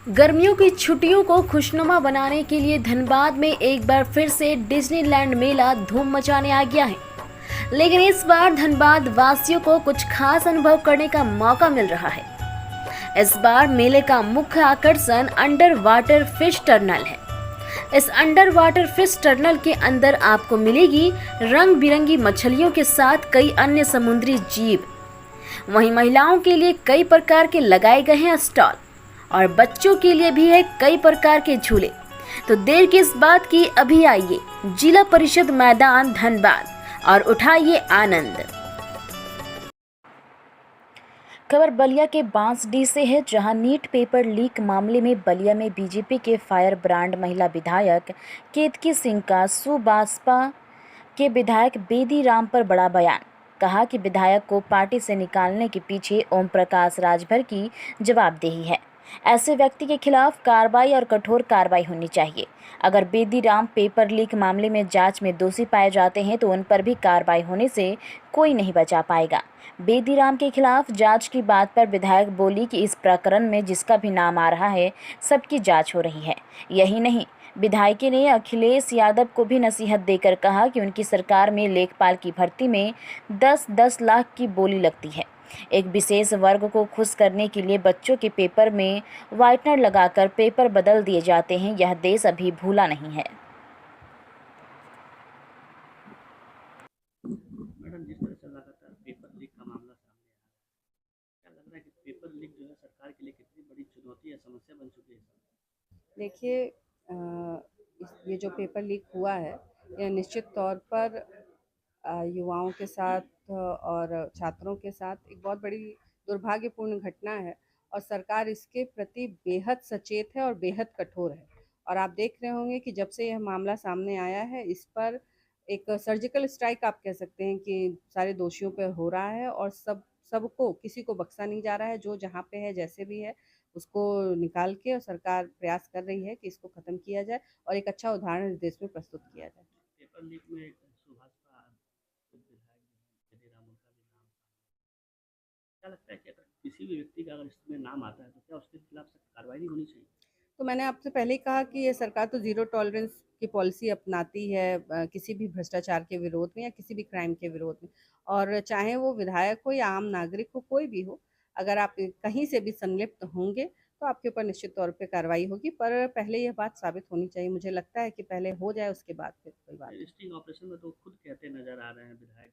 गर्मियों की छुट्टियों को खुशनुमा बनाने के लिए धनबाद में एक बार फिर से डिज्नीलैंड मेला धूम मचाने आ गया है। लेकिन इस बार धनबाद वासियों को कुछ खास अनुभव करने का मौका मिल रहा है। इस बार मेले का मुख्य आकर्षण अंडर वाटर फिश टर्नल है। इस अंडर वाटर फिश टर्नल के अंदर आपको मिलेगी रंग बिरंगी मछलियों के साथ कई अन्य समुद्री जीव। वहीं महिलाओं के लिए कई प्रकार के लगाए गए हैं स्टॉल और बच्चों के लिए भी है कई प्रकार के झूले। तो देर किस बात की, अभी आइए जिला परिषद मैदान धनबाद और उठाइए आनंद। खबर बलिया के बांसडीह से है, जहां नीट पेपर लीक मामले में बलिया में बीजेपी के फायर ब्रांड महिला विधायक केतकी सिंह का सुबासपा के विधायक बेदी राम पर बड़ा बयान। कहा कि विधायक को पार्टी से निकालने के पीछे ओम प्रकाश राजभर की जवाबदेही है। ऐसे व्यक्ति के खिलाफ कार्रवाई और कठोर कार्रवाई होनी चाहिए। अगर बेदी राम पेपर लीक मामले में जांच में दोषी पाए जाते हैं तो उन पर भी कार्रवाई होने से कोई नहीं बचा पाएगा। बेदी राम के खिलाफ जांच की बात पर विधायक बोली कि इस प्रकरण में जिसका भी नाम आ रहा है सबकी जांच हो रही है। यही नहीं, विधायक ने अखिलेश यादव को भी नसीहत देकर कहा कि उनकी सरकार में लेखपाल की भर्ती में 10-10 लाख की बोली लगती है। एक विशेष वर्ग को खुश करने के लिए बच्चों के पेपर में व्हाइटनर लगाकर पेपर बदल दिए जाते हैं। यह देश अभी भूला नहीं है। मैडम, जिस तरह से लगातार पेपर लीक का मामला सामने आ रहा है, क्या लग रहा है कि पेपर लीक जो है सरकार के लिए कितनी बड़ी चुनौती या समस्या बन चुकी है सर? देखिए, ये जो पेपर लीक हुआ है, यह निश्चित तौर पर युवाओं के साथ और छात्रों के साथ एक बहुत बड़ी दुर्भाग्यपूर्ण घटना है और सरकार इसके प्रति बेहद सचेत है और बेहद कठोर है। और आप देख रहे होंगे कि जब से यह मामला सामने आया है, इस पर एक सर्जिकल स्ट्राइक आप कह सकते हैं कि सारे दोषियों पर हो रहा है और सबको किसी को बख्शा नहीं जा रहा है। जो जहाँ पे है, जैसे भी है, उसको निकाल के और सरकार प्रयास कर रही है कि इसको ख़त्म किया जाए और एक अच्छा उदाहरण इस देश में प्रस्तुत किया जाए। पेपर लीक में सुभाष का खुद विधायक जो है बेदी राम, उनका भी नाम सामने आया। क्या लगता है कि अगर किसी भी व्यक्ति का अगर इसमें नाम आता है तो क्या उसके खिलाफ सख्त कार्रवाई नहीं होनी चाहिए? तो मैंने आपसे पहले ही कहा कि ये सरकार तो ज़ीरो टॉलरेंस की पॉलिसी अपनाती है किसी भी भ्रष्टाचार के विरोध में या किसी भी क्राइम के विरोध में। और चाहे वो विधायक हो या आम नागरिक हो, कोई भी हो, अगर आप कहीं से भी संलिप्त होंगे तो आपके ऊपर निश्चित तौर पे कार्रवाई होगी। पर पहले यह बात साबित होनी चाहिए। मुझे लगता है कि पहले हो जाए, उसके बाद फिर कोई बात नहीं। स्टिंग ऑपरेशन में तो खुद कहते नजर आ रहे हैं विधायक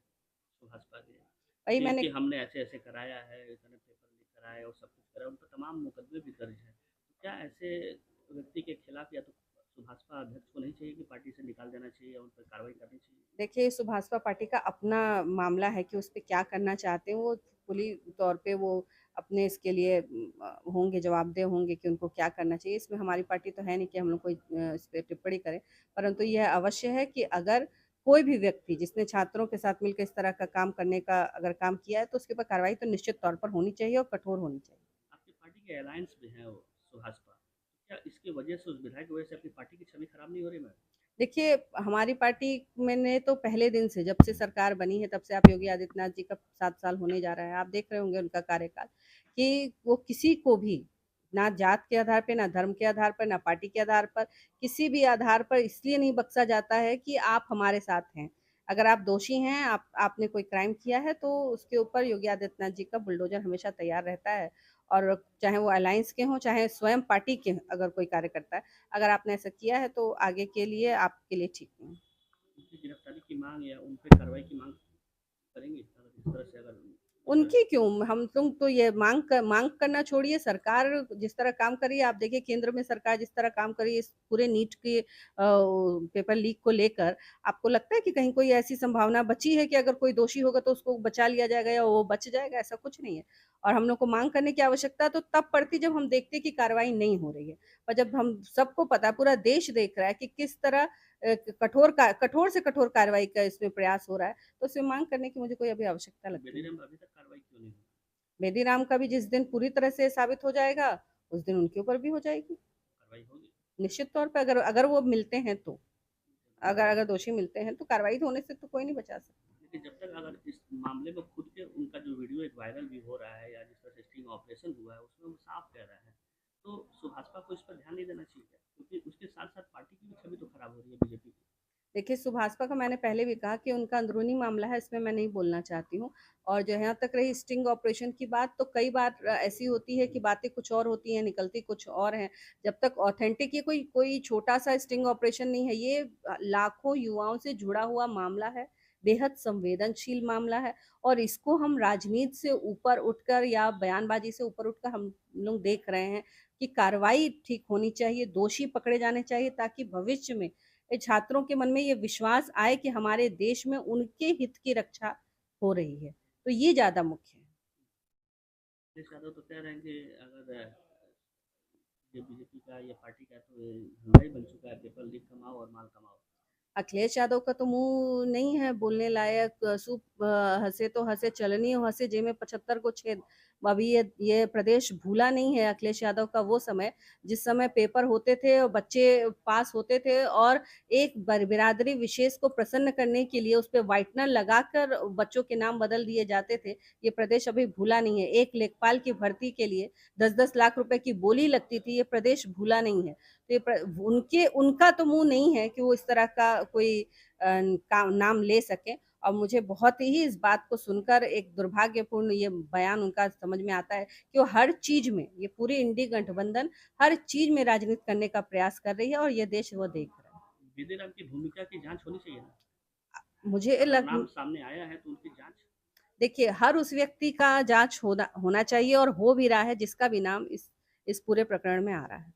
सुभाष पाजी वही मैंने कि हमने ऐसे ऐसे कराया है, इतने पेपर लीक कराए और सब कुछ कराया, उन पर तमाम मुकदमे भी दर्ज हैं। तो क्या ऐसे व्यक्ति के खिलाफ या तो सुभाषपा अध्यक्ष को नहीं चाहिए कि पार्टी से निकाल देना चाहिए या उन पर कार्रवाई करनी चाहिए? देखिए, सुभाषपा पार्टी का अपना मामला है कि उस पे क्या करना चाहते हैं। वो खुली तौर पे वो अपने इसके लिए होंगे, जवाबदेह होंगे कि उनको क्या करना चाहिए। इसमें हमारी पार्टी तो है नहीं कि हम लोग कोई इस पे टिप्पणी करें। परंतु यह अवश्य है कि अगर कोई भी व्यक्ति जिसने छात्रों के साथ मिलकर इस तरह का काम करने का अगर काम किया है, तो उसके ऊपर कार्रवाई तो निश्चित तौर पर होनी चाहिए और कठोर होनी चाहिए। आपकी पार्टी के अलायंस में है वो सुभाषपा, तो क्या इसकी वजह से, उस विधायक की वजह से अपनी पार्टी की छवि खराब नहीं हो रही मैम? देखिए, हमारी पार्टी मैंने तो पहले दिन से, जब से सरकार बनी है, तब से आप योगी आदित्यनाथ जी का 7 साल होने जा रहा है। आप देख रहे होंगे उनका कार्यकाल कि वो किसी को भी ना जात के आधार पे, ना धर्म के आधार पर, ना पार्टी के आधार पर, किसी भी आधार पर इसलिए नहीं बख्शा जाता है कि आप हमारे साथ हैं। अगर आप दोषी हैं, आपने कोई क्राइम किया है, तो उसके ऊपर योगी आदित्यनाथ जी का बुलडोज़र हमेशा तैयार रहता है। और चाहे वो अलायंस के हों, चाहे स्वयं पार्टी के अगर कोई कार्यकर्ता है, अगर आपने ऐसा किया है तो आगे के लिए आपके लिए ठीक नहीं है। उनकी गिरफ्तारी की मांग या उन पे कार्रवाई की मांग करेंगे अगर इस तरह से, अगर इस तरह उनकी क्यों? हम लोग तो ये माँग करना छोड़िए। सरकार जिस तरह काम कर रही है, आप देखिए केंद्र में सरकार जिस तरह काम कर रही है इस पूरे नीट के पेपर लीक को लेकर, आपको लगता है कि कहीं कोई ऐसी संभावना बची है कि अगर कोई दोषी होगा तो उसको बचा लिया जाएगा या वो बच जाएगा? ऐसा कुछ नहीं है। और हम लोग को माँग करने की आवश्यकता तो तब पड़ती है जब हम देखते हैं कि कार्रवाई नहीं हो रही है। पर जब हम सबको पता है, पूरा देश देख रहा है कि किस तरह कठोर से कठोर कार्रवाई का इसमें प्रयास हो रहा है, तो उसमें माँग करने की मुझे कोई अभी आवश्यकता तो लगती बेदी नहीं। में अभी तक कार्रवाई क्यों नहीं हुई? बेदीराम का भी जिस दिन पूरी तरह से साबित हो जाएगा, उस दिन उनके ऊपर भी हो जाएगी। कार्रवाई होगी? निश्चित तौर पे अगर अगर वो मिलते हैं तो, अगर जल्द। अगर दोषी मिलते हैं तो कार्रवाई होने से तो कोई नहीं बचा सकता। लेकिन जब तक अगर इस मामले में खुद के उनका जो वीडियो एक वायरल भी हो रहा है या जिस तरह से स्टिंग ऑपरेशन हुआ है उसमें वो साफ कह रहे हैं, तो सुभाष सुभाषपा को इस पर ध्यान नहीं देना चाहिए क्या? क्योंकि उसके साथ-साथ पार्टी की भी छवि तो खराब हो रही है बीजेपी की। देखिए, सुभाषपा का मैंने पहले भी कहा कि उनका अंदरूनी मामला है, इसमें मैं नहीं बोलना चाहती हूँ। और जो यहाँ तक रही स्टिंग ऑपरेशन की बात, तो कई बार ऐसी होती है कि बातें कुछ और होती हैं, निकलती कुछ और हैं। जब तक ऑथेंटिक ये कोई कोई छोटा-सा स्टिंग ऑपरेशन नहीं है, ये लाखों युवाओं से जुड़ा हुआ मामला है, बेहद संवेदनशील मामला है और इसको हम राजनीति से ऊपर उठकर या बयानबाज़ी से ऊपर उठकर हम लोग देख रहे हैं कि कार्रवाई ठीक होनी चाहिए, दोषी पकड़े जाने चाहिए ताकि भविष्य में छात्रों के मन में ये विश्वास आए कि हमारे देश में उनके हित की रक्षा हो रही है। तो ये ज़्यादा मुख्य है। अखिलेश यादव तो कह रहे हैं कि अगर ये बीजेपी का या पार्टी का तो ये धंधा ही बन चुका है, पेपर लीक कमाओ और माल कमाओ। अखिलेश यादव का तो मुँह नहीं है बोलने लायक। हँसे तो हँसे चलनी हो हँसे जेब में 75 को छेद। अभी ये प्रदेश भूला नहीं है अखिलेश यादव का वो समय, जिस समय पेपर होते थे और बच्चे पास होते थे और एक बिरादरी विशेष को प्रसन्न करने के लिए उस पे व्हाइटनर लगाकर बच्चों के नाम बदल दिए जाते थे। ये प्रदेश अभी भूला नहीं है। एक लेखपाल की भर्ती के लिए 10-10 लाख रुपए की बोली लगती थी, ये प्रदेश भूला नहीं है। तो उनका तो मुंह नहीं है कि वो इस तरह का कोई का नाम ले सके। और मुझे बहुत ही इस बात को सुनकर एक दुर्भाग्यपूर्ण ये बयान उनका समझ में आता है कि वो हर चीज में, ये पूरी इंडी गठबंधन हर चीज में राजनीति करने का प्रयास कर रही है और ये देश वो देख रहा है। विधि की भूमिका की जांच होनी चाहिए ना। मुझे अगर लग नाम सामने आया है तो उनकी जांच। देखिए, हर उस व्यक्ति का जांच होना होना चाहिए और हो भी रहा है जिसका भी नाम इस पूरे प्रकरण में आ रहा है।